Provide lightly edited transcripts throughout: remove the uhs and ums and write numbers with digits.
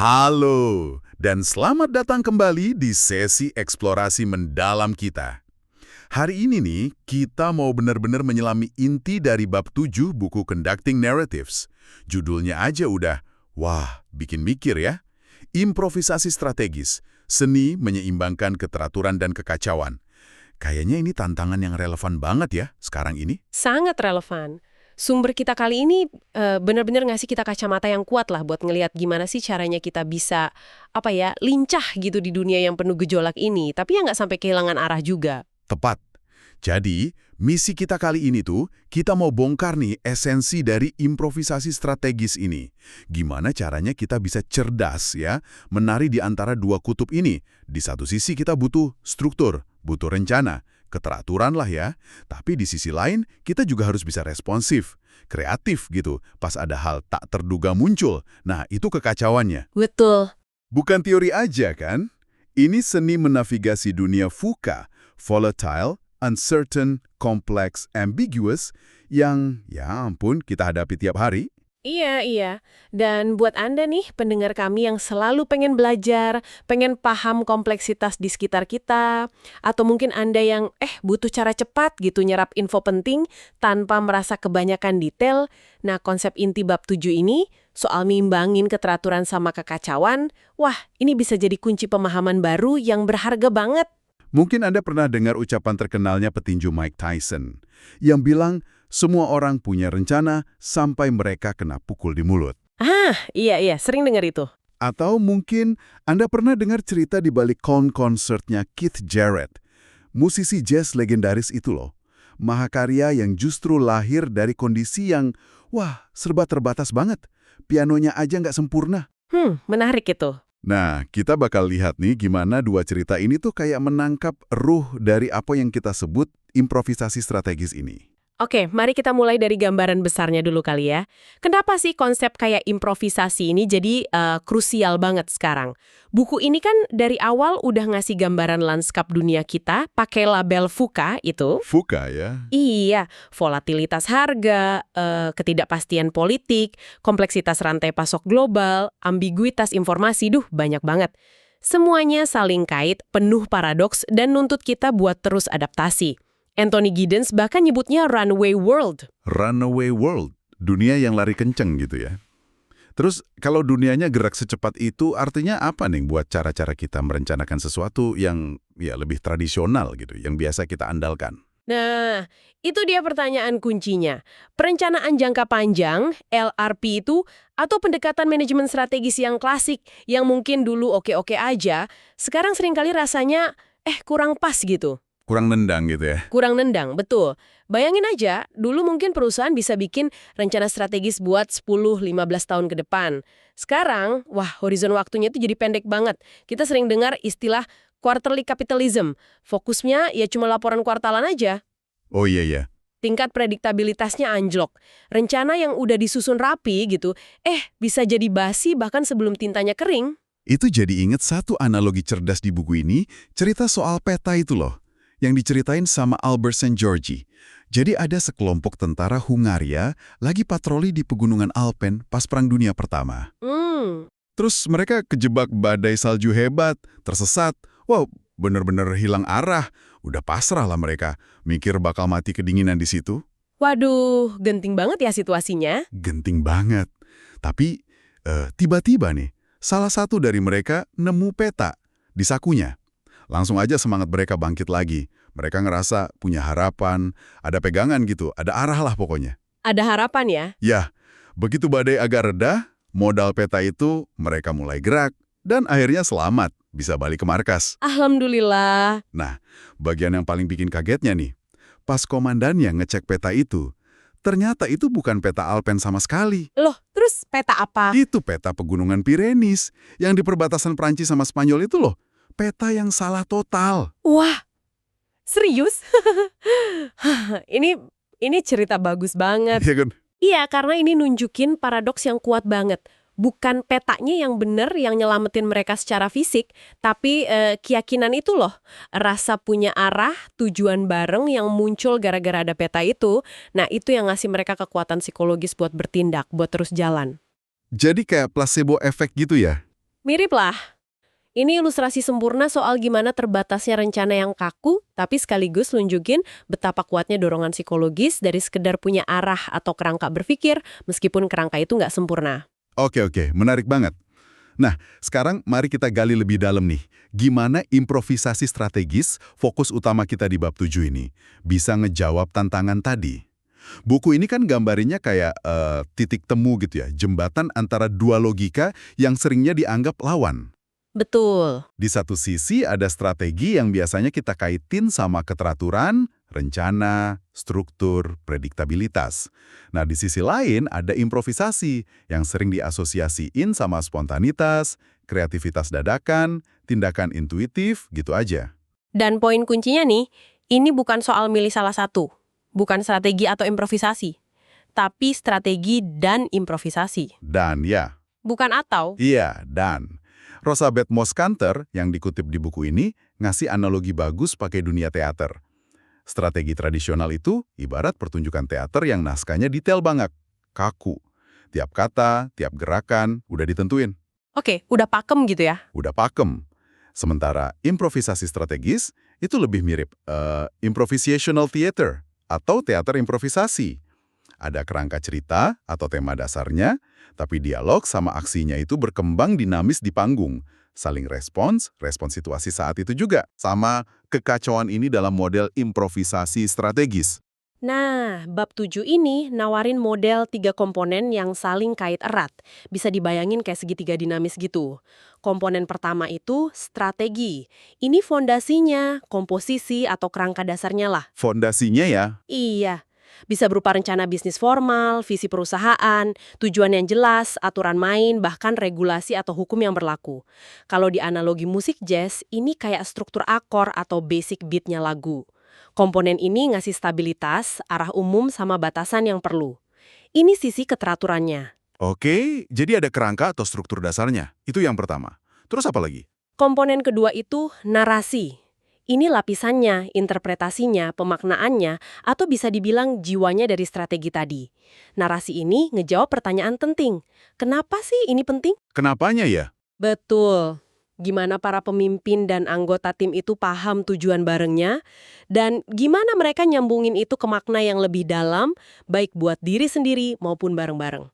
Halo, dan selamat datang kembali di sesi eksplorasi mendalam kita. Hari ini nih, kita mau benar-benar menyelami inti dari bab 7 buku Conducting Narratives. Judulnya aja udah, wah, bikin mikir ya. Improvisasi strategis, seni menyeimbangkan keteraturan dan kekacauan. Kayaknya ini tantangan yang relevan banget ya sekarang ini. Sangat relevan. Sumber kita kali ini benar-benar ngasih kita kacamata yang kuat lah buat ngelihat gimana sih caranya kita bisa, lincah gitu di dunia yang penuh gejolak ini, tapi ya nggak sampai kehilangan arah juga. Tepat. Jadi, misi kita kali ini tuh, kita mau bongkar nih esensi dari improvisasi strategis ini. Gimana caranya kita bisa cerdas ya, menari di antara dua kutub ini. Di satu sisi kita butuh struktur, butuh rencana, keteraturan lah ya. Tapi di sisi lain, kita juga harus bisa responsif, kreatif gitu, pas ada hal tak terduga muncul. Nah, itu kekacauannya. Betul. Bukan teori aja kan? Ini seni menavigasi dunia VUCA, volatile, uncertain, complex, ambiguous, yang, ya ampun, kita hadapi tiap hari. Iya. Dan buat Anda nih, pendengar kami yang selalu pengen belajar, pengen paham kompleksitas di sekitar kita, atau mungkin Anda yang butuh cara cepat gitu nyerap info penting tanpa merasa kebanyakan detail. Nah, konsep inti bab 7 ini, soal ngimbangin keteraturan sama kekacauan, wah, ini bisa jadi kunci pemahaman baru yang berharga banget. Mungkin Anda pernah dengar ucapan terkenalnya petinju Mike Tyson, yang bilang, semua orang punya rencana sampai mereka kena pukul di mulut. Iya, sering dengar itu. Atau mungkin Anda pernah dengar cerita di balik konsernya Keith Jarrett, musisi jazz legendaris itu loh. Mahakarya yang justru lahir dari kondisi yang, serba terbatas banget. Pianonya aja nggak sempurna. Menarik itu. Nah, kita bakal lihat nih gimana dua cerita ini tuh kayak menangkap ruh dari apa yang kita sebut improvisasi strategis ini. Oke, mari kita mulai dari gambaran besarnya dulu kali ya. Kenapa sih konsep kayak improvisasi ini jadi krusial banget sekarang? Buku ini kan dari awal udah ngasih gambaran lanskap dunia kita pakai label VUCA itu. VUCA ya? Iya, volatilitas harga, ketidakpastian politik, kompleksitas rantai pasok global, ambiguitas informasi, banyak banget. Semuanya saling kait, penuh paradoks, dan nuntut kita buat terus adaptasi. Anthony Giddens bahkan nyebutnya runaway world. Runaway world, dunia yang lari kenceng gitu ya. Terus kalau dunianya gerak secepat itu artinya apa nih buat cara-cara kita merencanakan sesuatu yang lebih tradisional gitu, yang biasa kita andalkan? Nah, itu dia pertanyaan kuncinya. Perencanaan jangka panjang, LRP itu, atau pendekatan manajemen strategis yang klasik, yang mungkin dulu oke-oke aja, sekarang seringkali rasanya, kurang pas gitu. Kurang nendang gitu ya? Kurang nendang, betul. Bayangin aja, dulu mungkin perusahaan bisa bikin rencana strategis buat 10-15 tahun ke depan. Sekarang, horizon waktunya itu jadi pendek banget. Kita sering dengar istilah quarterly capitalism. Fokusnya ya cuma laporan kuartalan aja. Oh iya. Tingkat prediktabilitasnya anjlok. Rencana yang udah disusun rapi gitu, bisa jadi basi bahkan sebelum tintanya kering. Itu jadi inget satu analogi cerdas di buku ini, cerita soal peta itu loh, yang diceritain sama Albert Szent-Györgyi. Jadi ada sekelompok tentara Hungaria lagi patroli di pegunungan Alpen pas Perang Dunia Pertama. Terus mereka kejebak badai salju hebat, tersesat, bener-bener hilang arah. Udah pasrah lah mereka, mikir bakal mati kedinginan di situ. Waduh, genting banget ya situasinya. Genting banget. Tapi tiba-tiba nih, salah satu dari mereka nemu peta di sakunya. Langsung aja semangat mereka bangkit lagi. Mereka ngerasa punya harapan, ada pegangan gitu, ada arah lah pokoknya. Ada harapan ya? Ya, begitu badai agak reda, modal peta itu mereka mulai gerak, dan akhirnya selamat, bisa balik ke markas. Alhamdulillah. Nah, bagian yang paling bikin kagetnya nih, pas komandannya ngecek peta itu, ternyata itu bukan peta Alpen sama sekali. Loh, terus peta apa? Itu peta pegunungan Pyrenees, yang di perbatasan Prancis sama Spanyol itu loh. Peta yang salah total. Wah, serius? Ini cerita bagus banget. Iya kan? Iya, karena ini nunjukin paradoks yang kuat banget. Bukan petanya yang benar yang nyelamatin mereka secara fisik, tapi keyakinan itu loh. Rasa punya arah, tujuan bareng yang muncul gara-gara ada peta itu. Nah, itu yang ngasih mereka kekuatan psikologis buat bertindak, buat terus jalan. Jadi kayak placebo effect gitu ya? Mirip lah. Ini ilustrasi sempurna soal gimana terbatasnya rencana yang kaku, tapi sekaligus nunjukin betapa kuatnya dorongan psikologis dari sekedar punya arah atau kerangka berpikir, meskipun kerangka itu nggak sempurna. Oke, menarik banget. Nah, sekarang mari kita gali lebih dalam nih. Gimana improvisasi strategis, fokus utama kita di bab 7 ini, bisa ngejawab tantangan tadi? Buku ini kan gambarinnya kayak titik temu gitu ya, jembatan antara dua logika yang seringnya dianggap lawan. Betul. Di satu sisi ada strategi yang biasanya kita kaitin sama keteraturan, rencana, struktur, prediktabilitas. Nah, di sisi lain ada improvisasi yang sering diasosiasiin sama spontanitas, kreativitas dadakan, tindakan intuitif, gitu aja. Dan poin kuncinya nih, ini bukan soal milih salah satu. Bukan strategi atau improvisasi. Tapi strategi dan improvisasi. Dan ya, Bukan atau. iya, dan. Rosabeth Moskanter yang dikutip di buku ini ngasih analogi bagus pakai dunia teater. Strategi tradisional itu ibarat pertunjukan teater yang naskahnya detail banget, kaku. Tiap kata, tiap gerakan, udah ditentuin, Oke, udah pakem gitu ya. udah pakem. Sementara improvisasi strategis itu lebih mirip improvisational theater atau teater improvisasi. Ada kerangka cerita atau tema dasarnya, tapi dialog sama aksinya itu berkembang dinamis di panggung. Saling respons situasi saat itu juga. Sama kekacauan ini dalam model improvisasi strategis. Nah, bab 7 ini nawarin model 3 komponen yang saling kait erat. Bisa dibayangin kayak segitiga dinamis gitu. Komponen pertama itu strategi. Ini fondasinya, komposisi atau kerangka dasarnya lah. Fondasinya ya, Iya. Bisa berupa rencana bisnis formal, visi perusahaan, tujuan yang jelas, aturan main, bahkan regulasi atau hukum yang berlaku. Kalau di analogi musik jazz, ini kayak struktur akor atau basic beat-nya lagu. Komponen ini ngasih stabilitas, arah umum sama batasan yang perlu. Ini sisi keteraturannya. oke, jadi ada kerangka atau struktur dasarnya. Itu yang pertama. Terus apa lagi? Komponen kedua itu narasi. Ini lapisannya, interpretasinya, pemaknaannya, atau bisa dibilang jiwanya dari strategi tadi. Narasi ini ngejawab pertanyaan penting. Kenapa sih ini penting? Kenapanya ya? Betul. Gimana para pemimpin dan anggota tim itu paham tujuan barengnya, dan gimana mereka nyambungin itu ke makna yang lebih dalam, baik buat diri sendiri maupun bareng-bareng.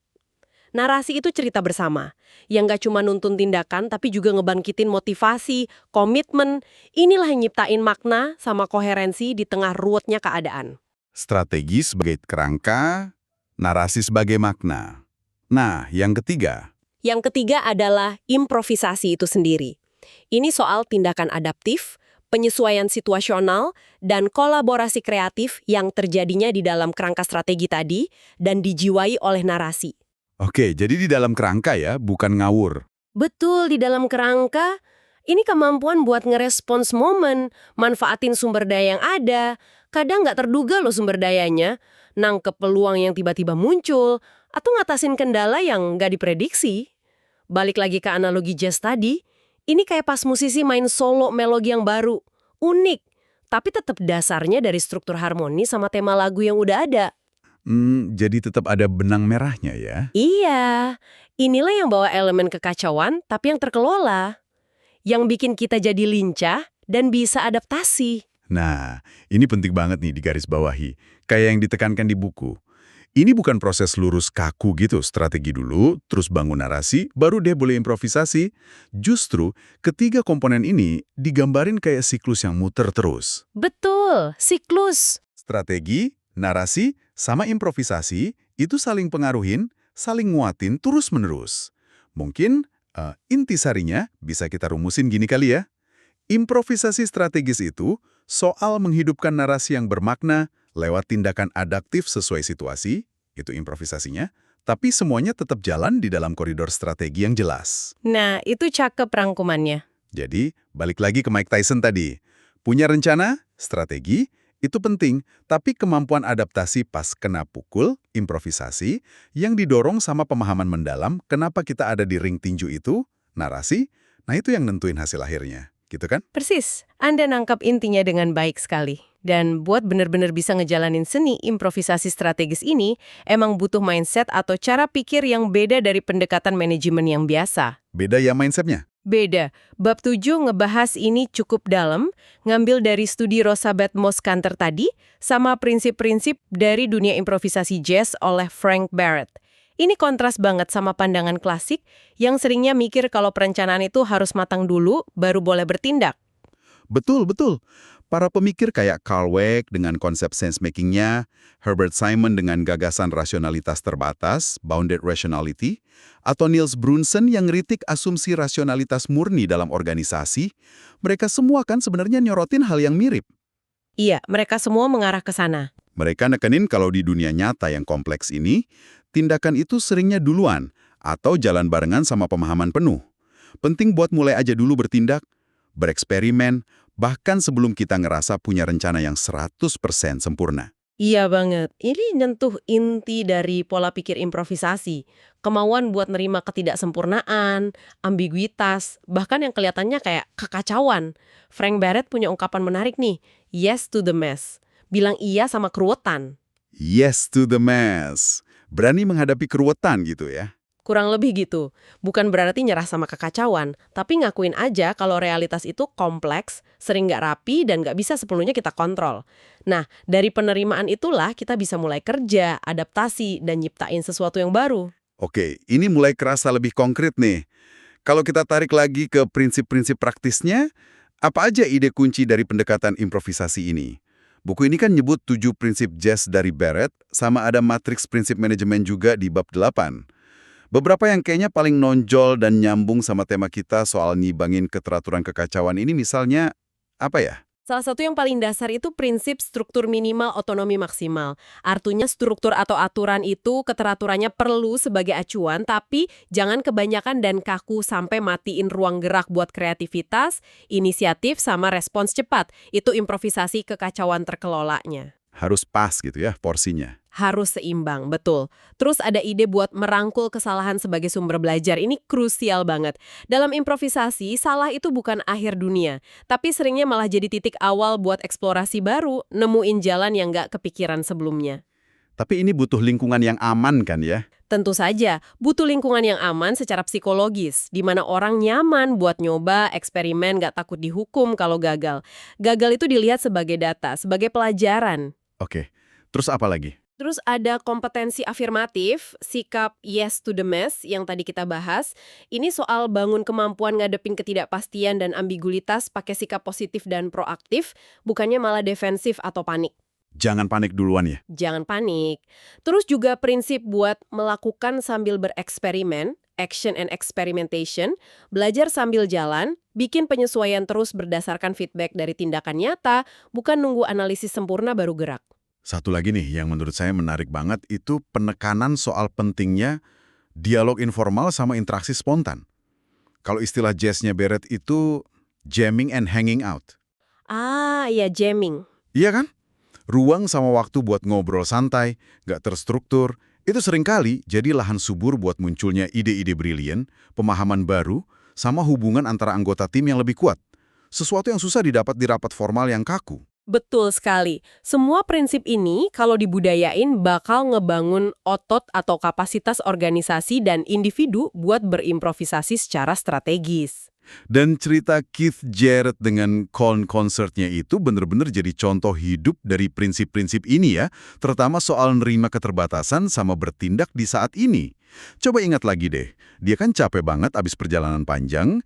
Narasi itu cerita bersama, yang gak cuma nuntun tindakan tapi juga ngebangkitin motivasi, komitmen. Inilah yang nyiptain makna sama koherensi di tengah ruwetnya keadaan. Strategi sebagai kerangka, narasi sebagai makna. Nah, yang ketiga, Yang ketiga adalah improvisasi itu sendiri. Ini soal tindakan adaptif, penyesuaian situasional, dan kolaborasi kreatif yang terjadinya di dalam kerangka strategi tadi dan dijiwai oleh narasi. oke, jadi di dalam kerangka ya, bukan ngawur. Betul, di dalam kerangka, ini kemampuan buat ngerespons momen, manfaatin sumber daya yang ada. Kadang nggak terduga loh sumber dayanya, nangkep peluang yang tiba-tiba muncul, atau ngatasin kendala yang nggak diprediksi. Balik lagi ke analogi jazz tadi, ini kayak pas musisi main solo melodi yang baru. Unik, tapi tetap dasarnya dari struktur harmoni sama tema lagu yang udah ada. Jadi tetap ada benang merahnya ya. Iya, inilah yang bawa elemen kekacauan, tapi yang terkelola. Yang bikin kita jadi lincah dan bisa adaptasi. Nah, ini penting banget nih digarisbawahi. Kayak yang ditekankan di buku. Ini bukan proses lurus kaku gitu, strategi dulu, terus bangun narasi, baru deh boleh improvisasi. Justru, ketiga komponen ini digambarin kayak siklus yang muter terus. Betul, siklus. Strategi, narasi, sama improvisasi itu saling pengaruhin, saling nguatin terus-menerus. Mungkin intisarinya bisa kita rumusin gini kali ya. Improvisasi strategis itu soal menghidupkan narasi yang bermakna lewat tindakan adaptif sesuai situasi, itu improvisasinya, tapi semuanya tetap jalan di dalam koridor strategi yang jelas. Nah, itu cakep rangkumannya. Jadi, balik lagi ke Mike Tyson tadi. Punya rencana, strategi, itu penting, tapi kemampuan adaptasi pas kena pukul, improvisasi, yang didorong sama pemahaman mendalam kenapa kita ada di ring tinju itu, narasi, nah itu yang nentuin hasil akhirnya. Gitu kan? Persis, Anda nangkap intinya dengan baik sekali. Dan buat bener-bener bisa ngejalanin seni improvisasi strategis ini, emang butuh mindset atau cara pikir yang beda dari pendekatan manajemen yang biasa. Beda ya mindsetnya? Beda. Bab 7 ngebahas ini cukup dalam, ngambil dari studi Rosabeth Moskanter tadi, sama prinsip-prinsip dari dunia improvisasi jazz oleh Frank Barrett. Ini kontras banget sama pandangan klasik yang seringnya mikir kalau perencanaan itu harus matang dulu, baru boleh bertindak. Betul, betul. Para pemikir kayak Carl Weick dengan konsep sense-making-nya, Herbert Simon dengan gagasan rasionalitas terbatas, bounded rationality, atau Niels Brunson yang ngeritik asumsi rasionalitas murni dalam organisasi, mereka semua kan sebenarnya nyorotin hal yang mirip. Iya, mereka semua mengarah ke sana. Mereka nekenin kalau di dunia nyata yang kompleks ini, tindakan itu seringnya duluan atau jalan barengan sama pemahaman penuh. Penting buat mulai aja dulu bertindak, bereksperimen, bahkan sebelum kita ngerasa punya rencana yang 100% sempurna. Iya banget. Ini nyentuh inti dari pola pikir improvisasi. Kemauan buat nerima ketidaksempurnaan, ambiguitas, bahkan yang kelihatannya kayak kekacauan. Frank Barrett punya ungkapan menarik nih, yes to the mess. Bilang iya sama keruwetan. Yes to the mess. Berani menghadapi keruwetan gitu ya. Kurang lebih gitu. Bukan berarti nyerah sama kekacauan, tapi ngakuin aja kalau realitas itu kompleks, sering nggak rapi, dan nggak bisa sepenuhnya kita kontrol. Nah, dari penerimaan itulah kita bisa mulai kerja, adaptasi, dan nyiptain sesuatu yang baru. Oke, ini mulai kerasa lebih konkret nih. Kalau kita tarik lagi ke prinsip-prinsip praktisnya, apa aja ide kunci dari pendekatan improvisasi ini? Buku ini kan nyebut 7 prinsip jazz dari Barrett, sama ada matriks prinsip manajemen juga di bab 8. Beberapa yang kayaknya paling nonjol dan nyambung sama tema kita soal nyibangin keteraturan kekacauan ini misalnya, apa ya? Salah satu yang paling dasar itu prinsip struktur minimal otonomi maksimal. Artinya struktur atau aturan itu keteraturannya perlu sebagai acuan, tapi jangan kebanyakan dan kaku sampai matiin ruang gerak buat kreativitas, inisiatif, sama respons cepat. Itu improvisasi kekacauan terkelolanya. Harus pas gitu ya porsinya. Harus seimbang, betul. Terus ada ide buat merangkul kesalahan sebagai sumber belajar. Ini krusial banget. Dalam improvisasi, salah itu bukan akhir dunia. Tapi seringnya malah jadi titik awal buat eksplorasi baru, nemuin jalan yang nggak kepikiran sebelumnya. Tapi ini butuh lingkungan yang aman kan ya? Tentu saja, butuh lingkungan yang aman secara psikologis, di mana orang nyaman buat nyoba, eksperimen, nggak takut dihukum kalau gagal. Gagal itu dilihat sebagai data, sebagai pelajaran. Oke, terus apa lagi? Terus ada kompetensi afirmatif, sikap yes to the mess yang tadi kita bahas. Ini soal bangun kemampuan ngadepin ketidakpastian dan ambiguitas pakai sikap positif dan proaktif, bukannya malah defensif atau panik. Jangan panik duluan ya? Jangan panik. Terus juga prinsip buat melakukan sambil bereksperimen, action and experimentation, belajar sambil jalan, bikin penyesuaian terus berdasarkan feedback dari tindakan nyata, bukan nunggu analisis sempurna baru gerak. Satu lagi nih yang menurut saya menarik banget itu penekanan soal pentingnya dialog informal sama interaksi spontan. Kalau istilah jazznya Barrett itu jamming and hanging out. Ah, ya jamming. Iya kan? Ruang sama waktu buat ngobrol santai, nggak terstruktur, itu seringkali jadi lahan subur buat munculnya ide-ide brilian, pemahaman baru, sama hubungan antara anggota tim yang lebih kuat. Sesuatu yang susah didapat di rapat formal yang kaku. Betul sekali. Semua prinsip ini kalau dibudayain bakal ngebangun otot atau kapasitas organisasi dan individu buat berimprovisasi secara strategis. Dan cerita Keith Jarrett dengan konsertnya itu benar-benar jadi contoh hidup dari prinsip-prinsip ini ya, terutama soal nerima keterbatasan sama bertindak di saat ini. Coba ingat lagi deh, dia kan capek banget abis perjalanan panjang,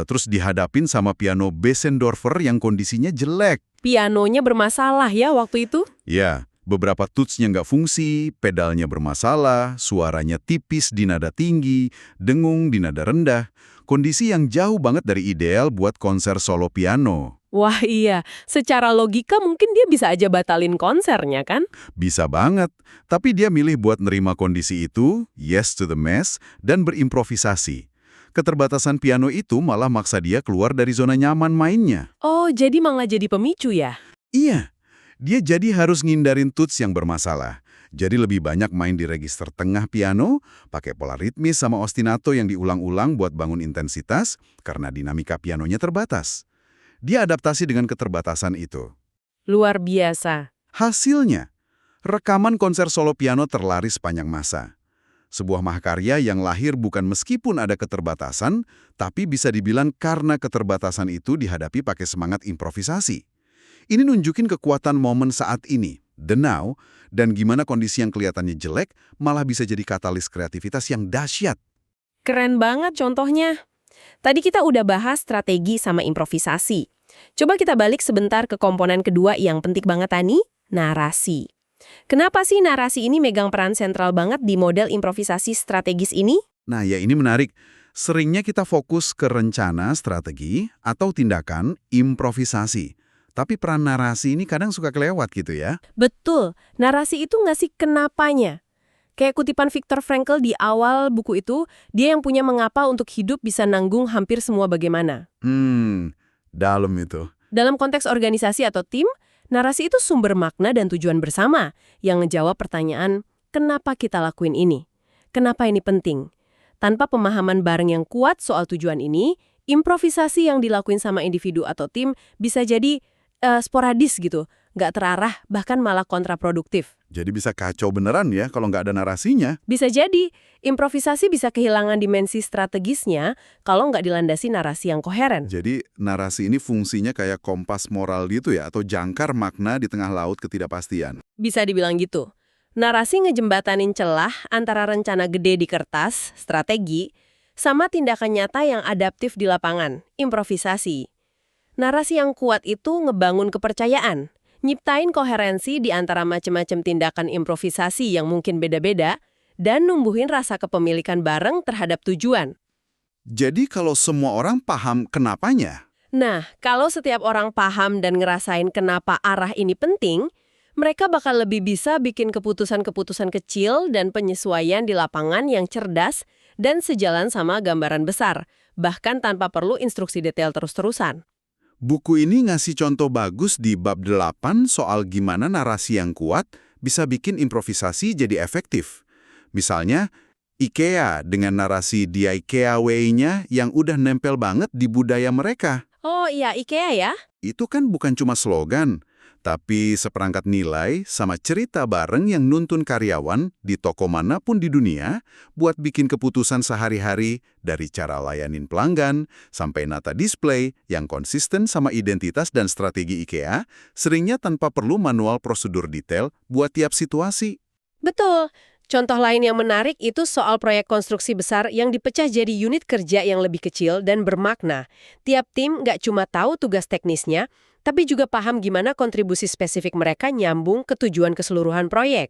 terus dihadapin sama piano Bessendorfer yang kondisinya jelek. Pianonya bermasalah ya waktu itu? Ya, beberapa tutsnya nggak fungsi, pedalnya bermasalah, suaranya tipis di nada tinggi, dengung di nada rendah. Kondisi yang jauh banget dari ideal buat konser solo piano. Wah iya, secara logika mungkin dia bisa aja batalin konsernya kan? Bisa banget, tapi dia milih buat nerima kondisi itu, yes to the mess, dan berimprovisasi. Keterbatasan piano itu malah maksa dia keluar dari zona nyaman mainnya. Oh, jadi malah jadi pemicu ya? Iya, dia jadi harus ngindarin tuts yang bermasalah. Jadi lebih banyak main di register tengah piano, pakai pola ritmis sama ostinato yang diulang-ulang buat bangun intensitas, karena dinamika pianonya terbatas. Dia adaptasi dengan keterbatasan itu. Luar biasa. Hasilnya, rekaman konser solo piano terlaris sepanjang masa. Sebuah mahakarya yang lahir bukan meskipun ada keterbatasan, tapi bisa dibilang karena keterbatasan itu dihadapi pakai semangat improvisasi. Ini nunjukin kekuatan momen saat ini, the now, dan gimana kondisi yang kelihatannya jelek malah bisa jadi katalis kreativitas yang dahsyat. Keren banget contohnya. Tadi kita udah bahas strategi sama improvisasi. Coba kita balik sebentar ke komponen kedua yang penting banget tadi, narasi. Kenapa sih narasi ini megang peran sentral banget di model improvisasi strategis ini? Nah ya ini menarik. Seringnya kita fokus ke rencana, strategi, atau tindakan improvisasi. Tapi peran narasi ini kadang suka kelewat gitu ya. Betul, narasi itu ngasih kenapanya. Kayak kutipan Viktor Frankl di awal buku itu, dia yang punya mengapa untuk hidup bisa nanggung hampir semua bagaimana. Dalam itu. Dalam konteks organisasi atau tim, narasi itu sumber makna dan tujuan bersama yang ngejawab pertanyaan, kenapa kita lakuin ini? Kenapa ini penting? Tanpa pemahaman bareng yang kuat soal tujuan ini, improvisasi yang dilakuin sama individu atau tim bisa jadi sporadis gitu, nggak terarah, bahkan malah kontraproduktif. Jadi bisa kacau beneran ya kalau nggak ada narasinya. Bisa jadi, improvisasi bisa kehilangan dimensi strategisnya kalau nggak dilandasi narasi yang koheren. Jadi narasi ini fungsinya kayak kompas moral gitu ya, atau jangkar makna di tengah laut ketidakpastian. Bisa dibilang gitu. Narasi ngejembatanin celah antara rencana gede di kertas, strategi, sama tindakan nyata yang adaptif di lapangan, improvisasi. Narasi yang kuat itu ngebangun kepercayaan, nyiptain koherensi di antara macam-macam tindakan improvisasi yang mungkin beda-beda, dan numbuhin rasa kepemilikan bareng terhadap tujuan. Jadi kalau semua orang paham kenapanya, Nah, kalau setiap orang paham dan ngerasain kenapa arah ini penting, mereka bakal lebih bisa bikin keputusan-keputusan kecil dan penyesuaian di lapangan yang cerdas dan sejalan sama gambaran besar, bahkan tanpa perlu instruksi detail terus-terusan. buku ini ngasih contoh bagus di bab 8 soal gimana narasi yang kuat bisa bikin improvisasi jadi efektif. Misalnya, IKEA dengan narasi The IKEA Way-nya yang udah nempel banget di budaya mereka. Oh iya, IKEA ya? Itu kan bukan cuma slogan, tapi seperangkat nilai sama cerita bareng yang nuntun karyawan di toko manapun di dunia buat bikin keputusan sehari-hari dari cara layanin pelanggan sampai nata display yang konsisten sama identitas dan strategi IKEA, seringnya tanpa perlu manual prosedur detail buat tiap situasi. Betul. Contoh lain yang menarik itu soal proyek konstruksi besar yang dipecah jadi unit kerja yang lebih kecil dan bermakna. Tiap tim nggak cuma tahu tugas teknisnya, tapi juga paham gimana kontribusi spesifik mereka nyambung ke tujuan keseluruhan proyek.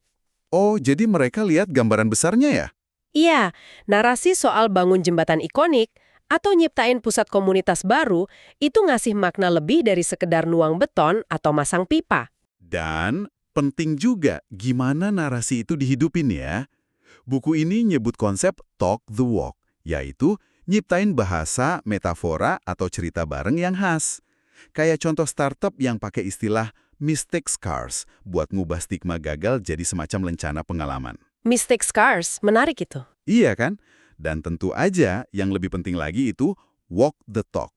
Oh, jadi mereka lihat gambaran besarnya ya? Iya, narasi soal bangun jembatan ikonik atau nyiptain pusat komunitas baru itu ngasih makna lebih dari sekedar nuang beton atau masang pipa. Dan penting juga gimana narasi itu dihidupin ya. Buku ini nyebut konsep talk the walk, yaitu nyiptain bahasa, metafora, atau cerita bareng yang khas. Kayak contoh startup yang pakai istilah mistake scars buat ngubah stigma gagal jadi semacam lencana pengalaman. Mistake scars, menarik itu. Iya kan? Dan tentu aja yang lebih penting lagi itu walk the talk.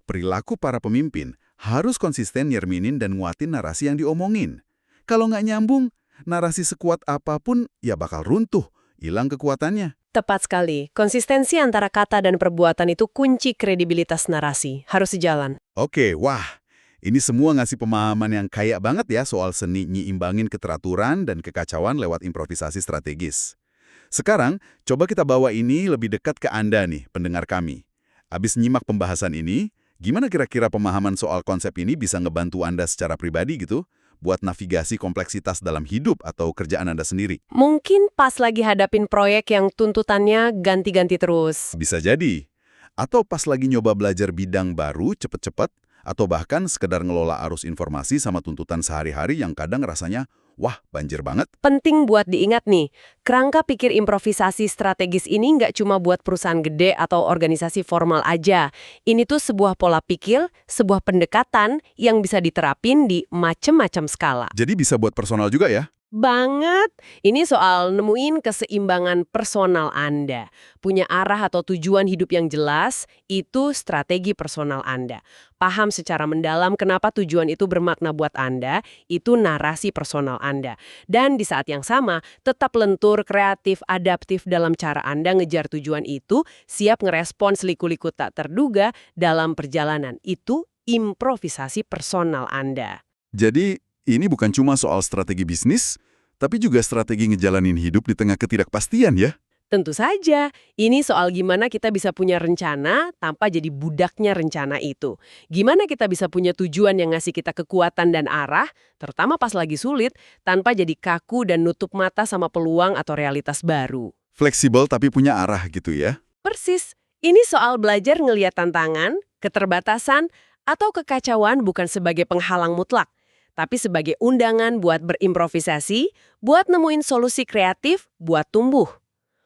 Perilaku para pemimpin harus konsisten nyerminin dan nguatin narasi yang diomongin. Kalau nggak nyambung, narasi sekuat apapun ya bakal runtuh, hilang kekuatannya. Tepat sekali. Konsistensi antara kata dan perbuatan itu kunci kredibilitas narasi. Harus sejalan. Oke, wah. Ini semua ngasih pemahaman yang kaya banget ya soal seni nyiimbangin keteraturan dan kekacauan lewat improvisasi strategis. Sekarang, coba kita bawa ini lebih dekat ke Anda nih, pendengar kami. Abis nyimak pembahasan ini, gimana kira-kira pemahaman soal konsep ini bisa ngebantu Anda secara pribadi gitu? Buat navigasi kompleksitas dalam hidup atau kerjaan Anda sendiri. Mungkin pas lagi hadapin proyek yang tuntutannya ganti-ganti terus. Bisa jadi. Atau pas lagi nyoba belajar bidang baru cepet-cepet, atau bahkan sekedar ngelola arus informasi sama tuntutan sehari-hari yang kadang rasanya, wah banjir banget. Penting buat diingat nih, kerangka pikir improvisasi strategis ini nggak cuma buat perusahaan gede atau organisasi formal aja. Ini tuh sebuah pola pikir, sebuah pendekatan yang bisa diterapin di macem-macem skala. Jadi bisa buat personal juga ya? Banget. Ini soal nemuin keseimbangan personal Anda. Punya arah atau tujuan hidup yang jelas, itu strategi personal Anda. Paham secara mendalam kenapa tujuan itu bermakna buat Anda, itu narasi personal Anda. Dan di saat yang sama, tetap lentur, kreatif, adaptif dalam cara Anda ngejar tujuan itu, siap ngerespons liku-liku tak terduga dalam perjalanan. Itu improvisasi personal Anda. Jadi, ini bukan cuma soal strategi bisnis, tapi juga strategi ngejalanin hidup di tengah ketidakpastian ya. Tentu saja, ini soal gimana kita bisa punya rencana tanpa jadi budaknya rencana itu. Gimana kita bisa punya tujuan yang ngasih kita kekuatan dan arah, terutama pas lagi sulit, tanpa jadi kaku dan nutup mata sama peluang atau realitas baru. Fleksibel tapi punya arah gitu ya. Persis, ini soal belajar ngelihat tantangan, keterbatasan, atau kekacauan bukan sebagai penghalang mutlak, tapi sebagai undangan buat berimprovisasi, buat nemuin solusi kreatif, buat tumbuh.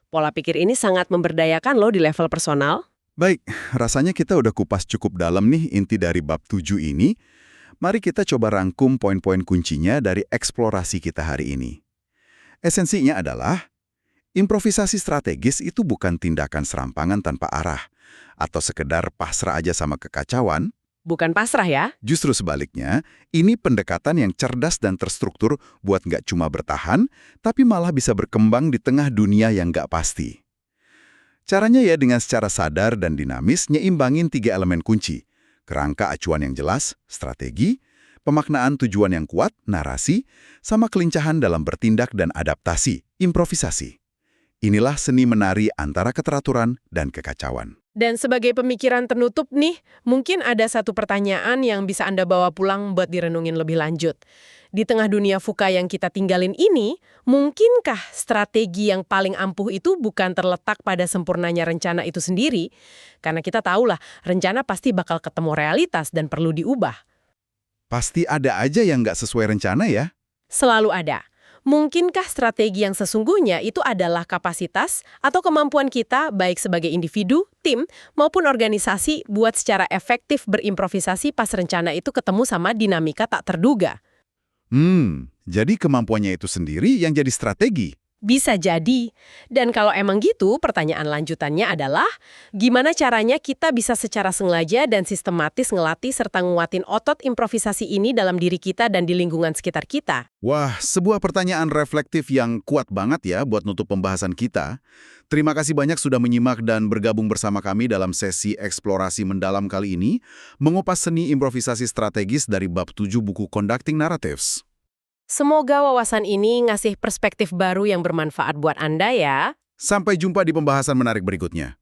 Pola pikir ini sangat memberdayakan loh di level personal. Baik, rasanya kita udah kupas cukup dalam nih inti dari bab 7 ini. Mari kita coba rangkum poin-poin kuncinya dari eksplorasi kita hari ini. Esensinya adalah, improvisasi strategis itu bukan tindakan serampangan tanpa arah, atau sekedar pasrah aja sama kekacauan. Bukan pasrah ya. Justru sebaliknya, ini pendekatan yang cerdas dan terstruktur buat nggak cuma bertahan, tapi malah bisa berkembang di tengah dunia yang nggak pasti. Caranya ya dengan secara sadar dan dinamis nyeimbangin 3 elemen kunci. Kerangka acuan yang jelas, strategi, pemaknaan tujuan yang kuat, narasi, sama kelincahan dalam bertindak dan adaptasi, improvisasi. Inilah seni menari antara keteraturan dan kekacauan. Dan sebagai pemikiran penutup nih, mungkin ada satu pertanyaan yang bisa Anda bawa pulang buat direnungin lebih lanjut. Di tengah dunia VUCA yang kita tinggalin ini, mungkinkah strategi yang paling ampuh itu bukan terletak pada sempurnanya rencana itu sendiri? Karena kita tahulah, rencana pasti bakal ketemu realitas dan perlu diubah. Pasti ada aja yang nggak sesuai rencana ya. Selalu ada. Mungkinkah strategi yang sesungguhnya itu adalah kapasitas atau kemampuan kita baik sebagai individu, tim, maupun organisasi buat secara efektif berimprovisasi pas rencana itu ketemu sama dinamika tak terduga? Jadi kemampuannya itu sendiri yang jadi strategi. Bisa jadi. Dan kalau emang gitu, pertanyaan lanjutannya adalah, gimana caranya kita bisa secara sengaja dan sistematis ngelatih serta nguatin otot improvisasi ini dalam diri kita dan di lingkungan sekitar kita? Wah, sebuah pertanyaan reflektif yang kuat banget ya buat nutup pembahasan kita. Terima kasih banyak sudah menyimak dan bergabung bersama kami dalam sesi eksplorasi mendalam kali ini, mengupas seni improvisasi strategis dari bab 7 buku Conducting Narratives. Semoga wawasan ini ngasih perspektif baru yang bermanfaat buat Anda ya. Sampai jumpa di pembahasan menarik berikutnya.